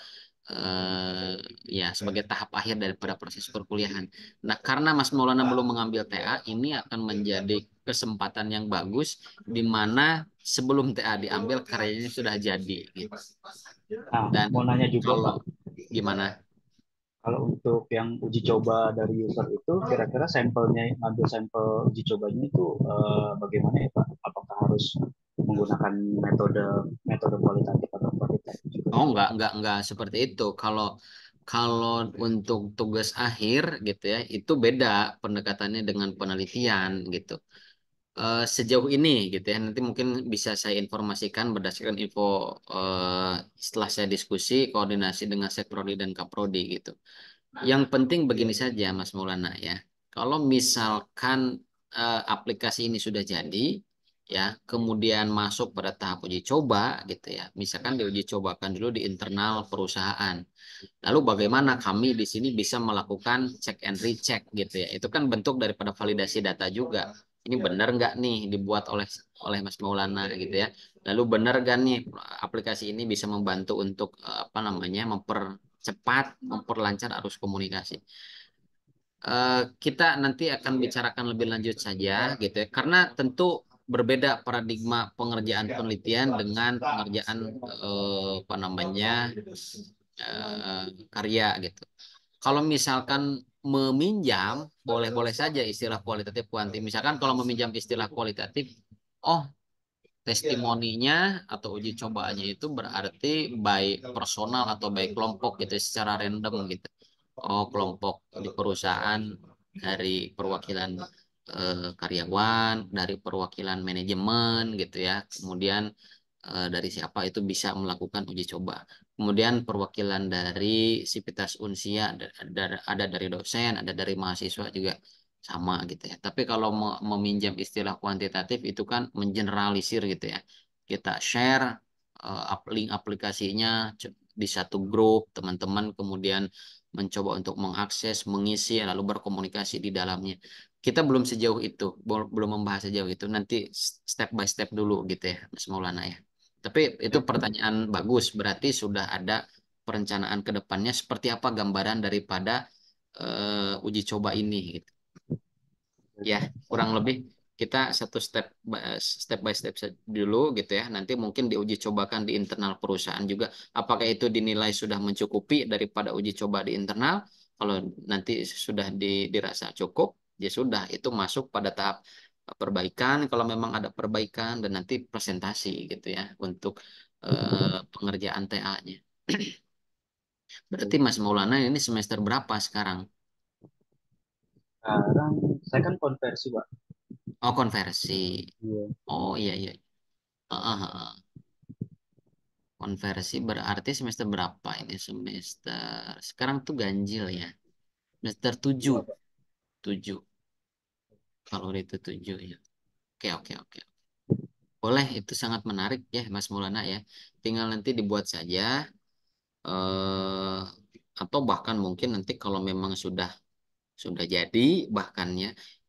eh, ya sebagai tahap akhir daripada proses perkuliahan. Nah, karena Mas Maulana belum mengambil TA, ini akan menjadi kesempatan yang bagus di mana sebelum TA diambil karyanya sudah jadi gitu. Nah, Dan mau nanya juga kalau Pak, gimana? kalau untuk yang uji coba dari user itu, kira-kira sampelnya, ngambil sampel uji cobanya itu bagaimana ya Pak? Apakah harus menggunakan metode metode kualitatif atau kuantitatif juga? Oh, enggak seperti itu. Kalau kalau untuk tugas akhir gitu ya, itu beda pendekatannya dengan penelitian gitu. Sejauh ini gitu ya, nanti mungkin bisa saya informasikan berdasarkan info eh, setelah saya diskusi koordinasi dengan Sekprodi dan Kaprodi gitu. Yang penting begini saja Mas Maulana ya. Kalau misalkan aplikasi ini sudah jadi ya, kemudian masuk pada tahap uji coba gitu ya. Misalkan diuji cobakan dulu di internal perusahaan. Lalu bagaimana kami di sini bisa melakukan check and recheck gitu ya. Itu kan bentuk daripada validasi data juga. Ini benar nggak nih dibuat oleh Mas Maulana gitu ya. Lalu benar nggak nih aplikasi ini bisa membantu untuk apa namanya mempercepat, memperlancar arus komunikasi. Kita nanti akan bicarakan lebih lanjut saja gitu ya. Karena tentu berbeda paradigma pengerjaan penelitian dengan pengerjaan apa namanya karya gitu. Kalau misalkan meminjam, boleh-boleh saja istilah kualitatif kuanti. Misalkan kalau meminjam istilah kualitatif, oh testimoninya atau uji cobaannya itu berarti baik personal atau baik kelompok gitu secara random gitu. Oh, kelompok di perusahaan dari perwakilan karyawan, dari perwakilan manajemen gitu ya. Kemudian dari siapa itu bisa melakukan uji coba. Kemudian perwakilan dari Sivitas Unsia ada dari dosen, ada dari mahasiswa juga sama gitu ya. Tapi kalau meminjam istilah kuantitatif itu kan mengeneralisir gitu ya. Kita share link aplikasinya di satu grup teman-teman kemudian mencoba untuk mengakses, mengisi lalu berkomunikasi di dalamnya. Kita belum sejauh itu, belum membahas sejauh itu. Nanti step by step dulu gitu ya, Mas Maulana ya. Tapi itu pertanyaan bagus, berarti sudah ada perencanaan ke depannya seperti apa gambaran daripada uji coba ini gitu. Ya, kurang lebih kita satu step by step dulu gitu ya. Nanti mungkin diuji cobakan di internal perusahaan juga. Apakah itu dinilai sudah mencukupi daripada uji coba di internal? Kalau nanti sudah dirasa cukup, ya sudah itu masuk pada tahap perbaikan. Kalau memang ada perbaikan dan nanti presentasi gitu ya untuk pengerjaan TA-nya. Berarti Mas Maulana ini semester berapa sekarang? Sekarang saya kan konversi Pak. Oh, konversi. Iya. Oh iya iya. Heeh, heeh. Konversi berarti semester berapa ini? Semester sekarang tuh ganjil ya. Semester 7. Dua, Pak. 7. Kalau itu 7 ya. Oke, oke, oke. Boleh, itu sangat menarik ya Mas Maulana ya. Tinggal nanti dibuat saja eh atau bahkan mungkin nanti kalau memang sudah jadi bahkannya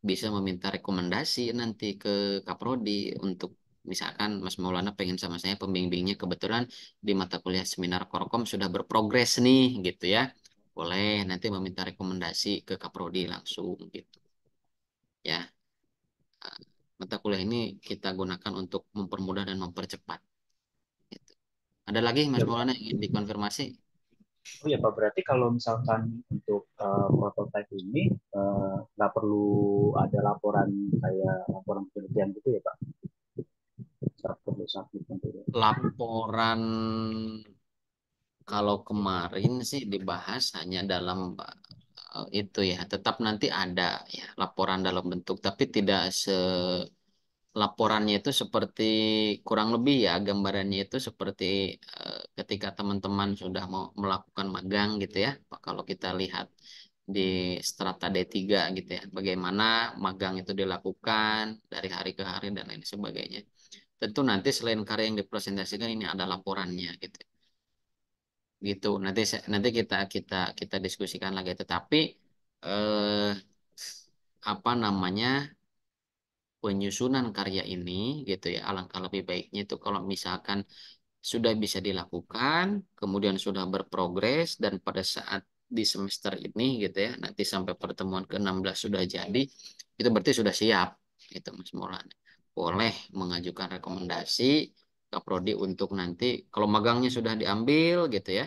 bisa meminta rekomendasi nanti ke Kaprodi untuk misalkan Mas Maulana pengen sama saya pembimbingnya kebetulan di mata kuliah seminar Korkom sudah berprogres nih gitu ya. Boleh nanti meminta rekomendasi ke Kaprodi langsung gitu ya. Eh, Mata kuliah ini kita gunakan untuk mempermudah dan mempercepat gitu. Ada lagi Mas Ya, Maulana Pak. yang ingin dikonfirmasi? Oh ya Pak, berarti kalau misalkan untuk prototipe ini nggak perlu ada laporan kayak laporan penelitian gitu ya Pak? Nggak perlu submit nanti ya. Laporan kalau kemarin sih dibahas hanya dalam itu ya, tetap nanti ada ya laporan dalam bentuk, tapi tidak laporannya itu seperti kurang lebih ya gambarannya itu seperti ketika teman-teman sudah mau melakukan magang gitu ya. Kalau kita lihat di strata D3 gitu ya, bagaimana magang itu dilakukan dari hari ke hari dan lain sebagainya. Tentu nanti selain karya yang dipresentasikan ini ada laporannya gitu gitu nanti kita kita kita diskusikan lagi tetapi eh apa namanya penyusunan karya ini gitu ya alangkah lebih baiknya itu kalau misalkan sudah bisa dilakukan kemudian sudah berprogres dan pada saat di semester ini gitu ya nanti sampai pertemuan ke-16 sudah jadi itu berarti sudah siap itu Mas Maulana boleh mengajukan rekomendasi ke prodi untuk nanti kalau magangnya sudah diambil gitu ya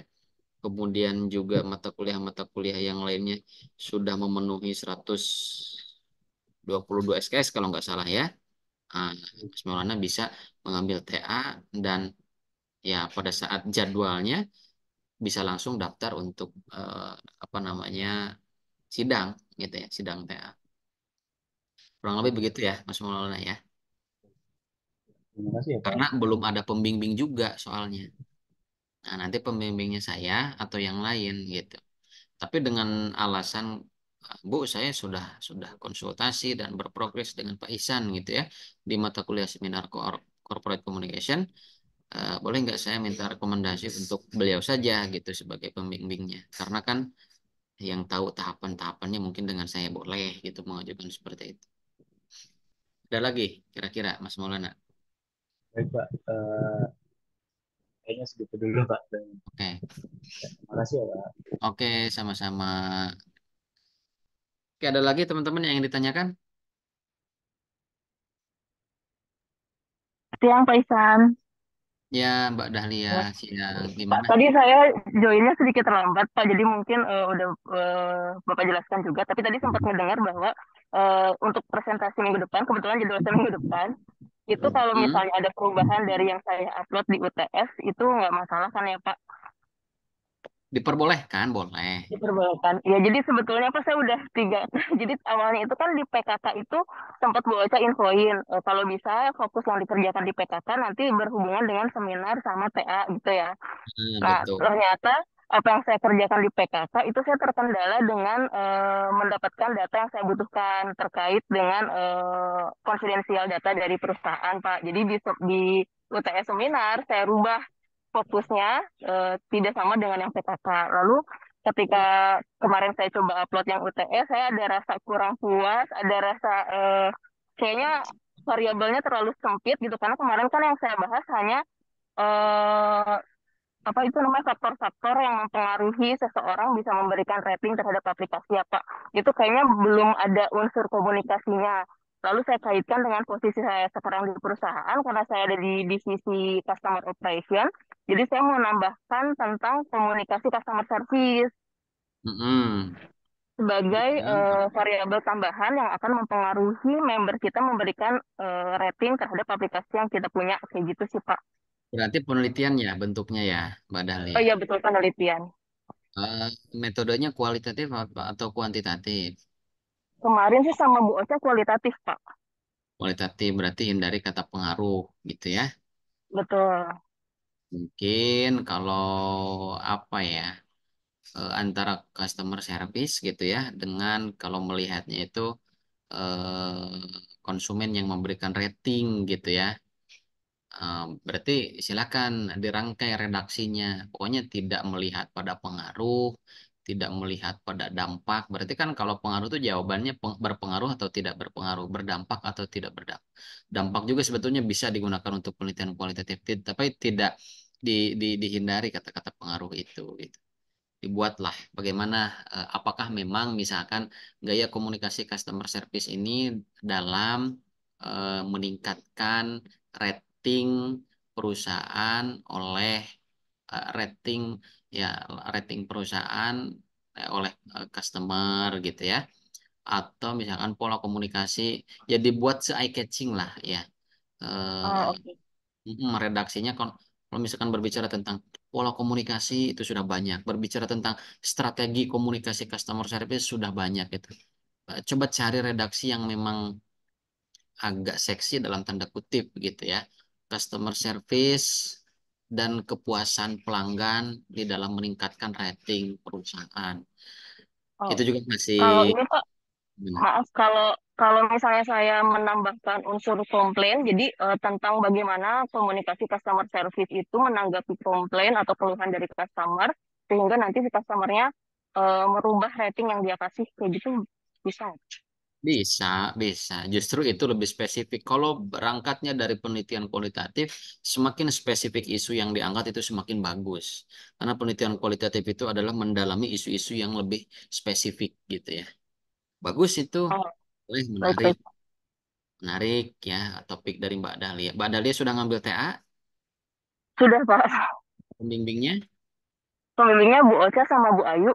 kemudian juga mata kuliah yang lainnya sudah memenuhi 122 SKS kalau nggak salah ya. Ah, Mas Maulana bisa mengambil TA dan ya pada saat jadwalnya bisa langsung daftar untuk apa namanya sidang gitu ya, sidang TA. Kurang lebih begitu ya Mas Maulana ya. Terima kasih ya Pak. Karena belum ada pembimbing juga soalnya. Nah, nanti pembimbingnya saya atau yang lain gitu. Tapi dengan alasan Bu, saya sudah konsultasi dan berprogres dengan Pak Ihsan gitu ya di mata kuliah seminar Corporate Communication. Boleh nggak saya minta rekomendasi untuk beliau saja gitu sebagai pembimbingnya? Karena kan yang tahu tahapan-tahapannya mungkin dengan saya boleh gitu mengajukan seperti itu. Ada lagi kira-kira Mas Maulana? Baik Pak, kayaknya segitu dulu Pak. Oke, Terima kasih ya Pak. oke sama-sama. Oke, ada lagi teman-teman yang ingin ditanyakan? Siang, Pak Isan. Ya, Mbak Dahlia, Ya, siang. Pak, Gimana? tadi saya joinnya sedikit terlambat, Pak. Jadi mungkin udah Bapak jelaskan juga. Tapi tadi sempat mendengar bahwa untuk presentasi minggu depan, kebetulan jadwal saya minggu depan, itu kalau Hmm, misalnya ada perubahan dari yang saya upload di UTS, itu nggak masalah kan ya, Pak? diperbolehkan, boleh. Diperbolehkan. Ya, jadi sebetulnya Pak saya udah tiga. Jadi awalnya itu kan di PKK itu sempat baca infoin. Kalau bisa fokus yang dikerjakan di PKK nanti berhubungan dengan seminar sama TA gitu ya. Nah, Betul. ternyata apa yang saya kerjakan di PKK itu saya terkendala dengan mendapatkan data yang saya butuhkan terkait dengan konfidensial data dari perusahaan, Pak. Jadi di UTS seminar saya rubah fokusnya tidak sama dengan yang PKK. Lalu ketika kemarin saya coba upload yang UTS, saya ada rasa kurang puas, ada rasa kayaknya variabelnya terlalu sempit gitu karena kemarin kan yang saya bahas hanya eh, apa itu namanya faktor-faktor yang mempengaruhi seseorang bisa memberikan rating terhadap aplikasi ya Pak. Itu kayaknya belum ada unsur komunikasinya. Lalu saya kaitkan dengan posisi saya sekarang di perusahaan karena saya ada di divisi customer operation. Jadi saya mau nambahkan tentang komunikasi customer service Mm-mm. sebagai Ya, variabel tambahan yang akan mempengaruhi member kita memberikan rating terhadap aplikasi yang kita punya kayak gitu sih Pak. berarti penelitian ya bentuknya ya, Mbak Oh Dahlia. iya betul penelitian. Eh, Metodenya kualitatif atau kuantitatif? Kemarin sih sama Bu Ocha kualitatif, Pak. Kualitatif berarti hindari kata pengaruh gitu ya. Betul. Mungkin kalau apa ya, antara customer service gitu ya dengan kalau melihatnya itu konsumen yang memberikan rating gitu ya. Berarti silakan dirangkai redaksinya. Pokoknya tidak melihat pada pengaruh, tidak melihat pada dampak. Berarti kan kalau pengaruh itu jawabannya berpengaruh atau tidak berpengaruh, berdampak atau tidak berdampak. Dampak juga sebetulnya bisa digunakan untuk penelitian kualitatif, tapi tidak dihindari kata-kata pengaruh itu, gitu. Dibuatlah bagaimana, apakah memang misalkan gaya komunikasi customer service ini dalam meningkatkan rating perusahaan oleh rating, ya, rating perusahaan oleh customer gitu ya, atau misalkan pola komunikasi ya dibuat se-eye catching lah ya. Oh, Eh, oke. Redaksinya kalau misalkan berbicara tentang pola komunikasi itu sudah banyak, berbicara tentang strategi komunikasi customer service sudah banyak itu. Coba cari redaksi yang memang agak seksi dalam tanda kutip gitu ya. Customer service dan kepuasan pelanggan di dalam meningkatkan rating perusahaan. Oh, Itu juga masih kalau ini Pak, gimana? maaf kalau misalnya saya menambahkan unsur komplain, jadi tentang bagaimana komunikasi customer service itu menanggapi komplain atau keluhan dari customer, sehingga nanti si customernya merubah rating yang dia kasih, kayak gitu bisa nggak? Bisa, bisa. Justru itu lebih spesifik. Kalau berangkatnya dari penelitian kualitatif, semakin spesifik isu yang diangkat itu semakin bagus. Karena penelitian kualitatif itu adalah mendalami isu-isu yang lebih spesifik gitu ya. Bagus itu. Oh, Boleh, menarik. baik-baik. Menarik ya, topik dari Mbak Dahlia. Mbak Dahlia sudah ngambil TA, Sudah Pak. pembimbingnya? Pembimbingnya Bu Ocha sama Bu Ayu.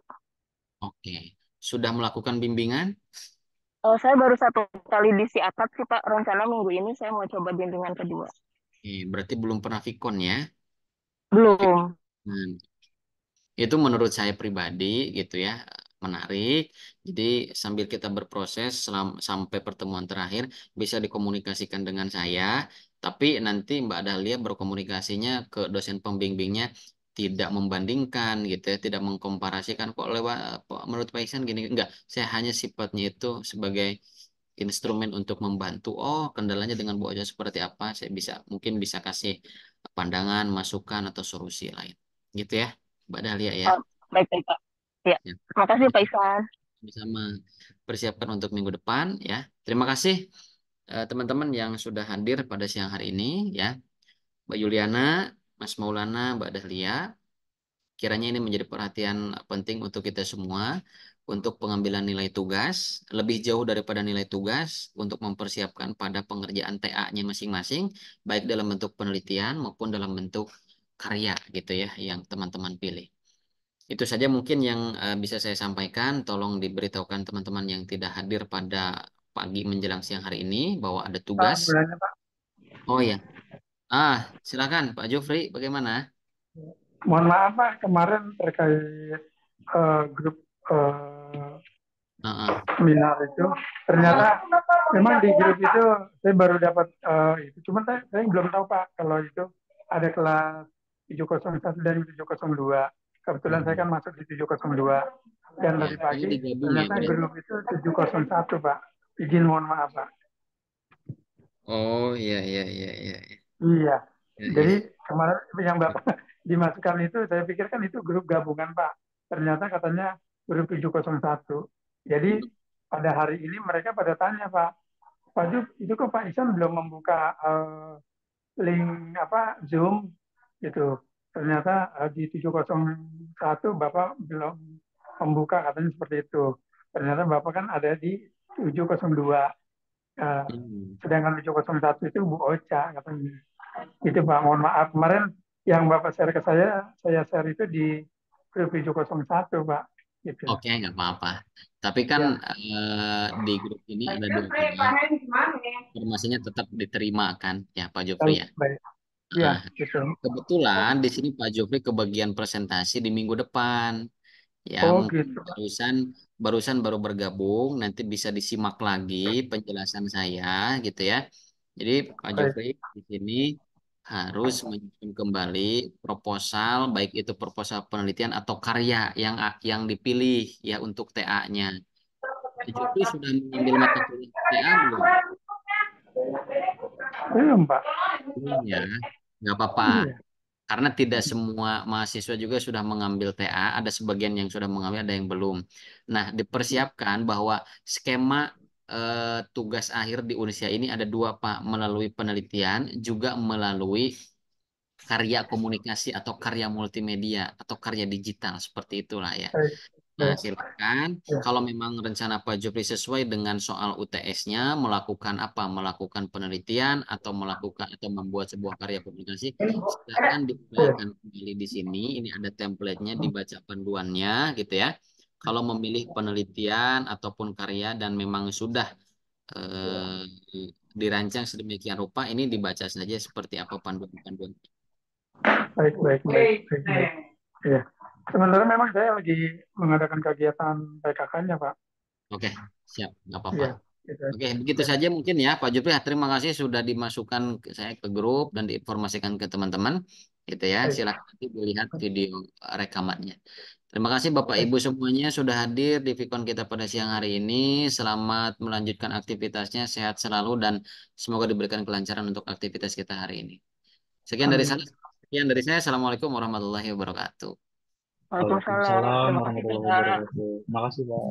Oke. Sudah melakukan bimbingan? Saya baru satu kali di Siatat sih Pak. Rencana minggu ini saya mau coba bimbingan kedua. Berarti belum pernah Vicon ya? Oke. Belum. Nah, itu menurut saya pribadi gitu ya, menarik. Jadi sambil kita berproses sampai pertemuan terakhir bisa dikomunikasikan dengan saya, tapi nanti Mbak Dahlia berkomunikasinya ke dosen pembimbingnya tidak membandingkan gitu ya, tidak mengkomparasikan kok lewat menurut Pak Iksan gini, enggak. Saya hanya sifatnya itu sebagai instrumen untuk membantu. Oh, kendalanya dengan Bu Oja seperti apa? Saya bisa mungkin bisa kasih pandangan, masukan atau solusi lain. Gitu ya, Mbak Dahlia ya. Oh, baik-baik Pak. Ya. Ya. Terima kasih Pak Isan. Bersama persiapkan untuk minggu depan ya. Terima kasih teman-teman yang sudah hadir pada siang hari ini ya. Mbak Yuliana, Mas Maulana, Mbak Dahlia. Kiranya ini menjadi perhatian penting untuk kita semua untuk pengambilan nilai tugas, lebih jauh daripada nilai tugas untuk mempersiapkan pada pengerjaan TA-nya masing-masing, baik dalam bentuk penelitian maupun dalam bentuk karya gitu ya yang teman-teman pilih. Itu saja mungkin yang bisa saya sampaikan. Tolong diberitahukan teman-teman yang tidak hadir pada pagi menjelang siang hari ini bahwa ada Pak, tugas. sebenarnya Pak, Oh ya, silakan Pak Jofri, bagaimana? mohon maaf Pak, kemarin terkait grup eh, Heeh. seminar itu, ternyata memang di grup itu saya baru dapat itu, cuman saya belum tahu Pak kalau itu ada kelas 701 dan 702. Kebetulan saya Hmm. kan masuk di 702 dan Ya, tadi oh pagi digabung ya ternyata berarti. grup itu 701 Pak. Izin mohon maaf Pak. Oh iya iya iya iya iya. Iya, Iya, jadi iya. kemarin yang Bapak dimasukkan itu, saya pikir kan itu grup gabungan, Pak. Ternyata katanya grup 701. Jadi pada hari ini mereka pada tanya, Pak Juk, itu kok Pak Isan belum membuka link apa Zoom gitu. Ternyata di 701 Bapak belum membuka, katanya seperti itu. Ternyata Bapak kan ada di 702. Eh, Hmm. sedangkan 701 itu Bu Ocha katanya. Itu Pak, mohon maaf. Kemarin yang Bapak share ke saya share itu di grup 701 Pak. Gitu. Oke, nggak apa-apa. Tapi kan Ya. di grup ini ada dua hal. Informasinya tetap diterima kan, ya Pak Jofri Baik, ya. baik. Ya, Ah, gitu. kebetulan di sini Pak Jofri kebagian presentasi di minggu depan. Ya, Oh, mungkin gitu Pak. barusan barusan baru bergabung, nanti bisa disimak lagi penjelasan saya gitu ya. Jadi Pak Baik. Jofri di sini harus menyusun kembali proposal, baik itu proposal penelitian atau karya yang dipilih ya untuk TA-nya. Jupri sudah mengambil mata kuliah TA belum? Belum, Pak. Belum ya, nggak apa-apa. Iya. Karena tidak semua mahasiswa juga sudah mengambil TA, ada sebagian yang sudah mengambil, ada yang belum. Nah, dipersiapkan bahwa skema tugas akhir di Unisya ini ada dua, Pak, melalui penelitian, juga melalui karya komunikasi atau karya multimedia atau karya digital, seperti itulah ya. Baik, Nah, baik. silakan Ya, kalau memang rencana Pak Jupri sesuai dengan soal UTS-nya, melakukan apa? Melakukan penelitian atau melakukan atau membuat sebuah karya komunikasi, silakan ya. diuraikan kembali di sini. Ini ada template-nya, dibaca panduannya gitu ya. Kalau memilih penelitian ataupun karya dan memang sudah eh, dirancang sedemikian rupa, ini dibaca saja seperti apa panduan-panduan. Baik, baik, baik, baik, baik. Iya. Sebenarnya memang saya lagi mengadakan kegiatan PKK-nya, Pak. Oke, siap, nggak apa-apa. Iya, gitu. Oke, begitu saja mungkin ya Pak Jupri. Terima kasih sudah dimasukkan saya ke grup dan diinformasikan ke teman-teman. Gitu ya. Baik, Silakan nanti dilihat video rekamannya. Terima kasih Bapak baik. Ibu semuanya sudah hadir di Vicon kita pada siang hari ini. Selamat melanjutkan aktivitasnya, sehat selalu dan semoga diberikan kelancaran untuk aktivitas kita hari ini. Sekian dari saya. Amin. Sekian dari saya. Assalamualaikum warahmatullahi wabarakatuh. Waalaikumsalam. Waalaikumsalam Terima kasih, warahmatullahi Kak. wabarakatuh. Terima kasih, Pak.